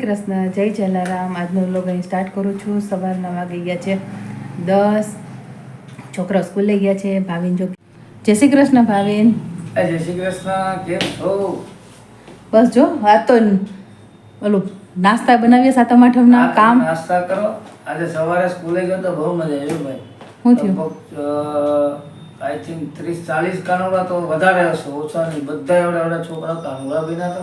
કૃષ્ણ, જય જલારામ. આજનો વ્લોગ અહીં સ્ટાર્ટ કરું છું. સવારના વાગી ગયા છે 10. છોકરા સ્કૂલે ગયા છે. ભાવિન જો જય શ્રી કૃષ્ણ. ભાવિન જય શ્રી કૃષ્ણ. કેમ છો? બસ જો આ તો ઓલું નાસ્તા બનાવીએ સાતમ આઠમના કામ. નાસ્તા કરો. આજે સવારે સ્કૂલે ગયો તો બહુ મજા આવી ભાઈ. શું થયું? આઈ થિંક 30-40 કાનુડા તો વધારે હશે, ઓછા નહીં. બધા એવડા છોકરા કાનુડા બિના તો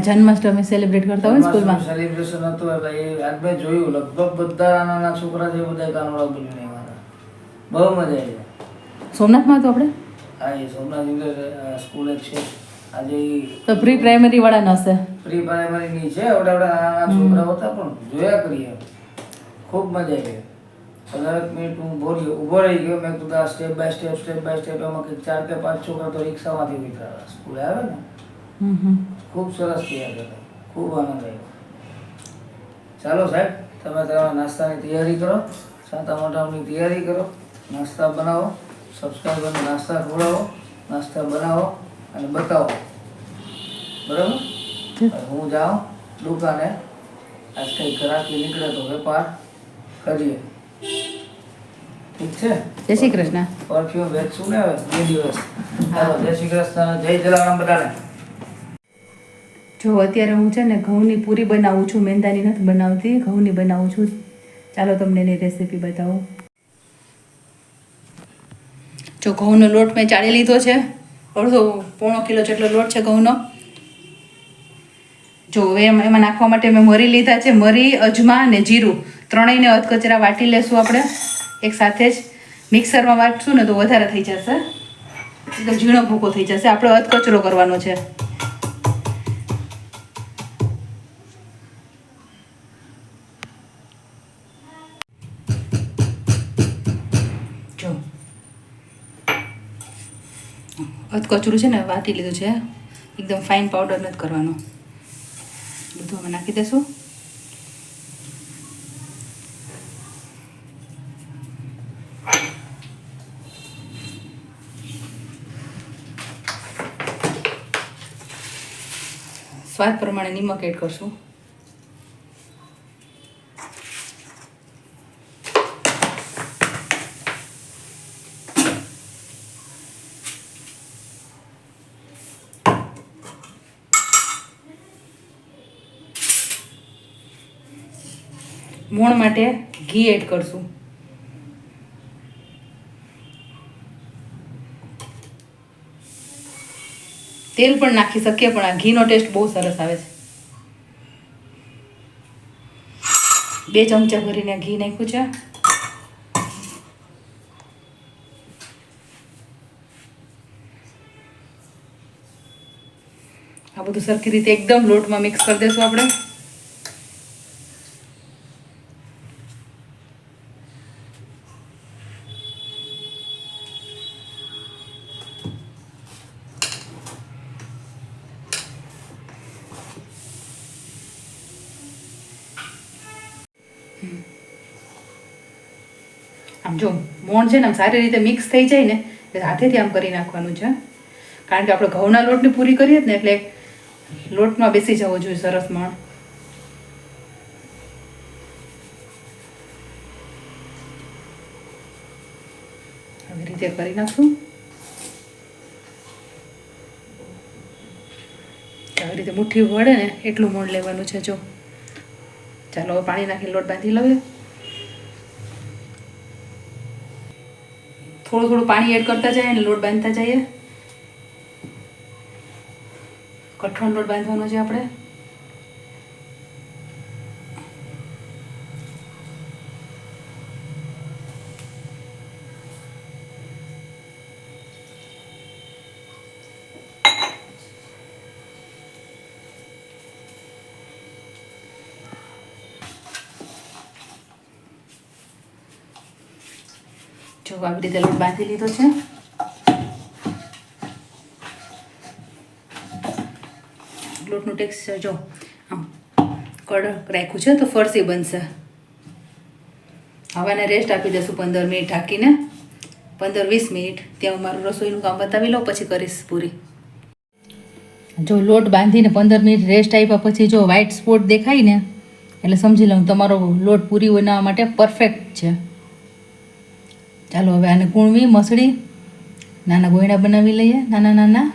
જન્માષ્ટમી સેલિબ્રેટ કરતા હોય સ્કૂલમાં. સેલિબ્રેશન હતું એટલે એ આજ મેં જોયું, લગભગ બધા નાના છોકરા છે બધા કાનુડા બનીને આવ્યા. બહુ મજા આવી. સોમનાથમાં તો આપણે હા, એ સોમનાથ ઇંગ્લિશ સ્કૂલ જ છે. આજે તો પ્રી પ્રાઇમરી વાળા હશે. પ્રી પ્રાઇમરીની છે, એવડા નાના છોકરાઓ હતા પણ જોયા કરીએ. ખૂબ મજા આવી. 15 મિનિટ હું ઊભો રહી ગયો. મેં કીધું આ સ્ટેપ બાય સ્ટેપ એમાં કંઈક 4 કે 5 છોકરા તો રિક્ષામાંથી ઉતર્યા સ્કૂલે આવે ને. ખૂબ સરસ તૈયાર હતા. ખૂબ આનંદ આવ્યો. ચાલો સાહેબ, તમે તમારા નાસ્તાની તૈયારી કરો, સાતમ આઠમની તૈયારી કરો, નાસ્તા બનાવો, સબસ્ક્રાઈબરને નાસ્તા ખવડાવો, નાસ્તા બનાવો અને બતાવો. બરાબર? હું જાઉં દુકાને. આજ કંઈ ઘરાકી નીકળે તો વેપાર કરીએ. ઠીક છે? જય શ્રી કૃષ્ણ. પરફ્યુમ વેચશું ને હવે 2 દિવસ. ચાલો, જય શ્રી કૃષ્ણ, જય જલારામ બધાને. જો અત્યારે હું છે ને ઘઉંની પૂરી બનાવું છું. મેંદાની નથી બનાવતી, ઘઉંની બનાવું છું. ચાલો તમને એની રેસીપી બતાવું. જો ઘઉંનો લોટ મેં ચાળી લીધો છે. પોણો કિલો જેટલો લોટ છે ઘઉંનો. જો એમાં નાખવા માટે મેં મરી લીધા છે. મરી, અજમા અને જીરું ત્રણેયને અધકચરા વાટી લેશું આપણે એક સાથે જ. મિક્સરમાં વાટશું ને તો વધારે થઈ જશે, એકદમ ઝીણો ભૂકો થઈ જશે. આપણે અધકચરો કરવાનો છે. જો અધકચરું છે ને વાટી લીધું છે. એકદમ ફાઇન પાવડર નથી કરવાનો. બધું અમે નાખી દઈશું. સ્વાદ પ્રમાણે નિમક એડ કરશું. મોણ માટે ઘી એડ કરશું. તેલ પણ નાખી શકીએ, પણ આ ઘીનો ટેસ્ટ બહુ સરસ આવે છે. 2 ચમચા ભરીને ઘી નાખ્યું છે. આ બધું સરખી રીતે એકદમ લોટમાં મિક્સ કરી દઈશું આપણે. આમ જો મોણ છે ને આમ સારી રીતે મિક્સ થઈ જાય ને એટલે હાથેથી આમ કરી નાખવાનું છે. કારણ કે આપણે ઘઉંના લોટની પૂરી કરીએ ને એટલે લોટમાં બેસી જવો જોઈએ સરસ મોણ. આવી રીતે કરી નાખશું. આવી રીતે મુઠ્ઠી વળે ને એટલું મોણ લેવાનું છે. જો ચાલો હવે પાણી નાખીને લોટ બાંધી લઈએ. થોડું પાણી એડ કરતા જાય અને લોટ બાંધતા જઈએ. કઠણ લોટ બાંધવાનો છે આપણે. જો આવી રીતે લોટ બાંધી લીધો છે. લોટનું ટેક્સચર જો આમ કડક રાખ્યું છે તો ફરસી બનશે. હવાને રેસ્ટ આપી દઈશું 15 મિનિટ ઢાંકીને. 15-20 મિનિટ. ત્યાં હું મારું રસોઈનું કામ બતાવી લઉં, પછી કરીશ પૂરી. જો લોટ બાંધીને 15 મિનિટ રેસ્ટ આપ્યા પછી જો વ્હાઈટ સ્પોટ દેખાય ને એટલે સમજી લઉં તમારો લોટ પૂરી બનાવવા માટે પરફેક્ટ છે. ચાલો હવે આને કૂણવી મસળી નાના ગોયણા બનાવી લઈએ નાના નાના.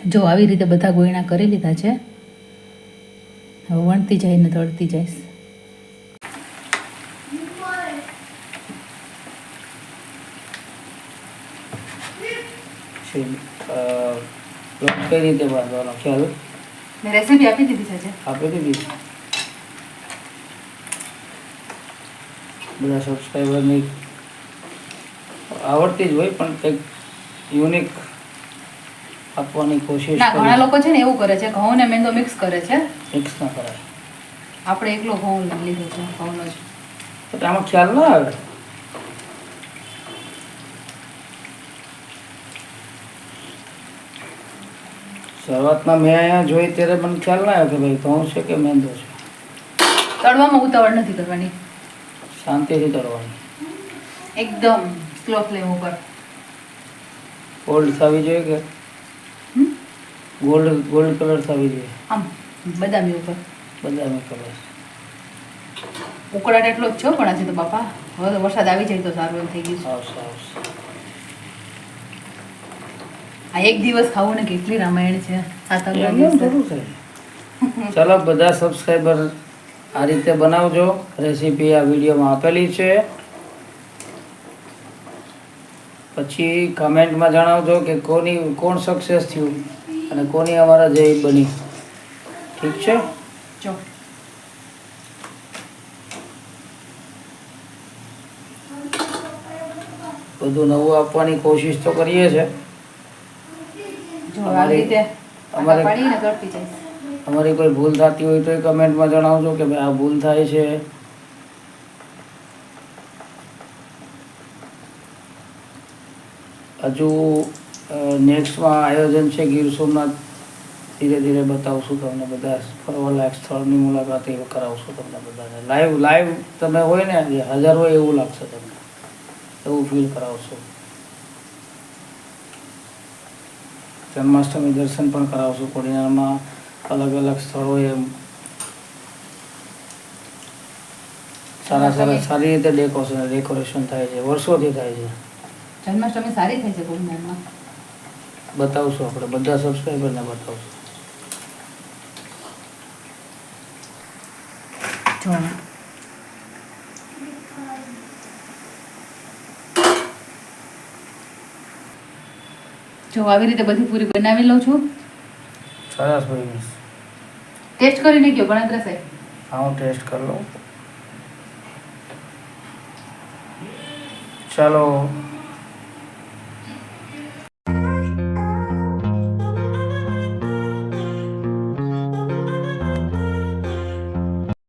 જો આવી રીતે બધા ગોયણા કરી લીધા છે. હવે વણતી જાય ને તળતી જઈશ. લોટ કઈ રીતે બાંધવાનો ખ્યાલ મેં રેસીપી આપી દીધી છે. આપી દીધી. બધા સબસ્ક્રાઈબરની આવડતી જ હોય પણ કંઈક યુનિક આપવાની કોશિશ ના ઘણા લોકો છે ને એવું કરે છે ઘઉં ને મેંદો મિક્સ કરે છે. મિક્સ ના કરાય. આપણે એકલો ઘઉં લીધો છે ઘઉંનો જ. તો આમાં ખ્યાલ ના આવે. શરૂઆતમાં મેં અહીંયા જોઈ ત્યારે મને ખ્યાલ ના આવ્યો કે ભાઈ ઘઉં છે કે મેંદો છે. તળવામાં ઉતાવળ નથી કરવાની, શાંતિથી તળવાની. એકદમ સ્લો ફ્લેમ ઉપર. ગોલ્ડ થવી જોઈએ કે ગોલ્ડ કલર થવી જોઈએ. આમ બદામી ઉપર બદામી કલર. ઉકળાટ એટલો જ છો પણ આજે તો બાપા હવે તો વરસાદ આવી જાય તો સારું એમ થઈ ગયું છે. આવશે આવશે. આ એક દિવસ ખાવું ને કેટલી રામાયણ છે. સાતમના એમ દિવસે. થોડું થાય. ચાલો બધા સબસ્ક્રાઈબર આ રીતે બનાવજો. રેસીપી આ વિડીયોમાં આપેલી છે. પછી કમેન્ટમાં જણાવજો કે કોણ સક્સેસ થયું અને કોની અમારા જેવી બની. ઠીક છે. જો બધું નવું આપવાની કોશિશ તો કરીએ છે. જો આવી રીતે અમારે- પાડીને તળતી જાય. અમારી કોઈ ભૂલ થતી હોય તો કમેન્ટમાં જણાવજો કે ભાઈ આ ભૂલ થાય છે. હજુ નેક્સ્ટમાં આયોજન છે ગીર સોમનાથ. ધીરે ધીરે બતાવશું તમને બધા ફરવાલાયક સ્થળની મુલાકાત કરાવશું તમને બધાને. લાઈવ તમે હોય ને જે હાજર હોય એવું લાગશે તમને, એવું ફીલ કરાવશું. જન્માષ્ટમી દર્શન પણ કરાવશું. કોડીનારમાં અલગ અલગ સ્થળોએ સારી રીતે ડેકોરેશન થાય છે, વર્ષોથી થાય છે. જન્માષ્ટમી સારી થઈ છે કોઈનામાં. બતાવશું આપણે બધા સબસ્ક્રાઈબરને બતાવશું. જો જો આવી રીતે બધી પૂરી બનાવી લઉં છું. સરસ ભાઈ. ટેસ્ટ કરીને કયો ગણતરા સાહેબ. હા હું ટેસ્ટ કરી લઉં. ચાલો